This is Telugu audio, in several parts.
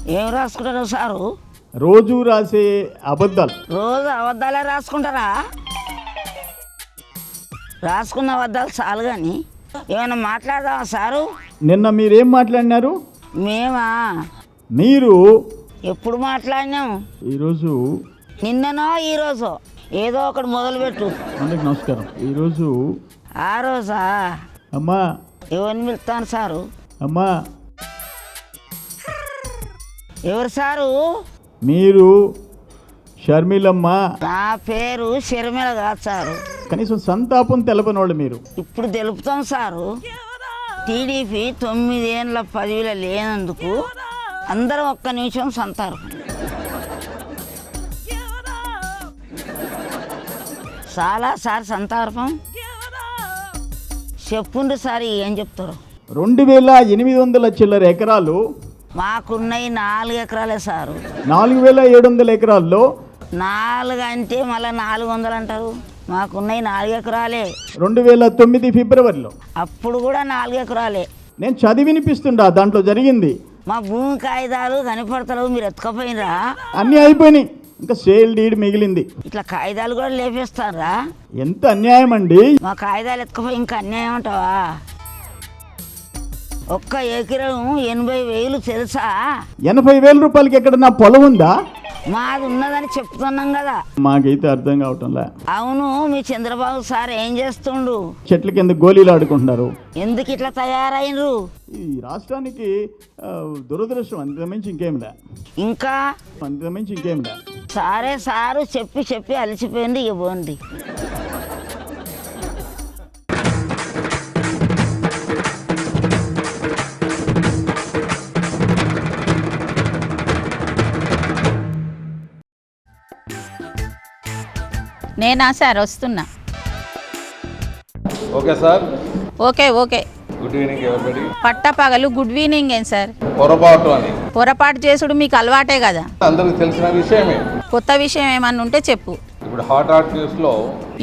ఏం రాసుకుంటారు సారు? రోజు రాసే అబద్ధాలు. రోజు అబద్ధాలే రాసుకుంటారా? రాసుకున్న అబద్ధాలు చాలు కానీ ఏమైనా మాట్లాడదామా సారు? నిన్న మీరేం మాట్లాడినారు? మేమా? మీరు ఎప్పుడు మాట్లాడినాం? ఈరోజు నిన్ననో ఈరోజు ఏదో ఒకటి మొదలుపెట్టు. అందరికి నమస్కారం. ఈరోజు ఆ రోజా? అమ్మా ఎవరిని పిలుస్తాను సారు? అమ్మా ఎవరు సారు? మీరు షర్మిలమ్మ. నా పేరు షర్మిల కాదు సారు. కనీసం సంతాపం తెలపనోళ్ళు మీరు. ఇప్పుడు తెలుపుతాం సారు. టీడీపీ 9 ఏళ్ళ పదవిలో లేనందుకు అందరం ఒక్క నిమిషం సంతారు. చాలా సార్ సంతాపం. చెప్పుండ్రు సార్ ఏం చెప్తారు? 2800 చిల్లర ఎకరాలు. మాకున్నవి 4 ఎకరాలే సారు. 4700 ఎకరాల్లో 4 అంటే మళ్ళీ 400 అంటారు. మాకున్నవి 4 ఎకరాలే. 2009 ఫిబ్రవరిలో అప్పుడు కూడా 4 ఎకరాలే. నేను చదివినిపిస్తుండా దాంట్లో జరిగింది. మా భూమి కాగితాలు కనపడతారు, మీరు ఎత్తుకపోయినరా? అన్నీ అయిపోయినాయి, ఇంకా సేల్ డీడ్ మిగిలింది. ఇట్లా కాగితాలు కూడా లేపేస్తారా? ఎంత అన్యాయం అండి. మా కాగితాలు ఎత్తుకపోయి ఇంకా అన్యాయం అంటావా? ఒక్క ఎకరం 80,000 తెలుసా? 80,000 రూపాయలకి ఎక్కడ నా పొలం ఉందా? మాది ఉన్నదని చెప్తున్నాం కదా. మాకైతే అర్థం కావటంలే. అవును, మీ చంద్రబాబు సార్ ఏం చేస్తుండు? చెట్ల కింద గోళీలు ఆడుకుంటున్నారు. ఎందుకు ఇట్లా తయారైనరు? ఈ రాష్ట్రానికి దురదృష్టం, అంతమించి ఇంకేంలే. ఇంకా అంతమించి ఇంకేంలే. సారే సారు చెప్పి చెప్పి అలసిపోయింది. ఇక పోండి. నేనా సార్? వస్తున్నా. Okay sir. Okay okay. Good evening everybody. పట్టపగలు గుడ్ ఈవినింగ్ ఏం సార్? పొరపాటు అని పొరపాటు చేసుడు మీకు అలవాటే కదా. అందరికి తెలిసిన విషయమే. కొత్త విషయం ఏమన్నా ఉంటే చెప్పు. ఇప్పుడు హాట్ న్యూస్లో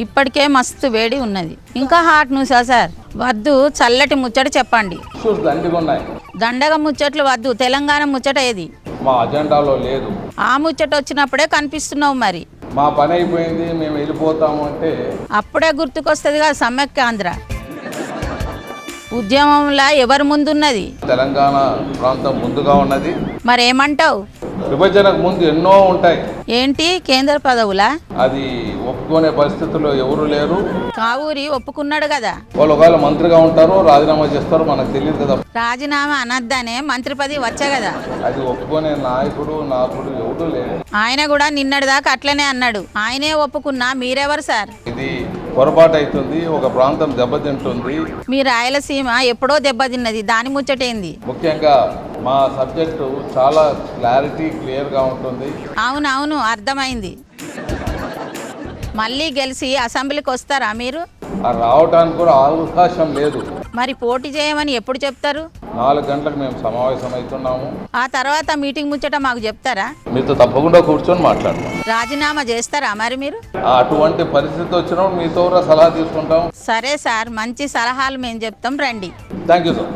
ఇప్పటికే మస్తు వేడి ఉన్నది, ఇంకా హాట్ న్యూసా సార్? వద్దు, చల్లటి ముచ్చట చెప్పండి. ఇష్యూస్ దండిగా ఉన్నాయి. దండగ ముచ్చట్లు వద్దు, తెలంగాణ ముచ్చట ఏది? మా అజెండాలో లేదు. ఆ ముచ్చట వచ్చినప్పుడే కనిపిస్తున్నావు. మరి మా పని అయిపోయింది, మేము వెళ్ళిపోతాము అంటే అప్పుడే గుర్తుకొస్తుంది కదా సమైక్యాంధ్ర ఉద్యమంలా ఎవరు ముందున్నది? తెలంగాణ ప్రాంతం ముందుగా ఉన్నది. మరేమంటావు? విభజనకు ముందు ఎన్నో ఉంటాయి. ఏంటి కేంద్ర పదవులా? అది ఒప్పుకునే పరిస్థితుల్లో ఎవరు లేరు. కావూరి ఒప్పుకున్నాడు కదా. వాళ్ళు ఒకవేళ మంత్రిగా ఉంటారో రాజీనామా చేస్తారో మనకు తెలియదు కదా. రాజీనామా అనద్దానే మంత్రి పదవి వచ్చా కదా. అది ఒప్పుకునే నాయకుడు నాకుడు ఎవరు లేరు. ఆయన కూడా నిన్నటిదాకా అట్లనే అన్నాడు. ఆయనే ఒప్పుకున్నా మీరెవరు సార్? ఇది పొరపాటు అవుతుంది, ఒక ప్రాంతం దెబ్బతింటుంది. మీ రాయలసీమ ఎప్పుడో దెబ్బతిన్నది, దాని ముచ్చటేంది? ముఖ్యంగా మా సబ్జెక్టు చాలా క్లియర్గా ఉంటుంది. అవునవును, అర్థమైంది. మళ్ళీ గెలిచి అసెంబ్లీకి వస్తారా మీరు? రావడానికి కూడా అవకాశం లేదు. మరి పోటీ చేయమని ఎప్పుడు చెప్తారు? 4 గంటలకు మేము సమావేశం అవుతున్నాము. ఆ తర్వాత మీటింగ్ ముచ్చట మాకు చెప్తారా? మీతో తప్పకుండా కూర్చొని మాట్లాడతాం. రాజీనామా చేస్తారా మరి మీరు? అటువంటి పరిస్థితి వచ్చినప్పుడు మీతో సలహా తీసుకుంటాం. సరే సార్, మంచి సలహాలు మేము చెప్తాం, రండి. Thank you sir.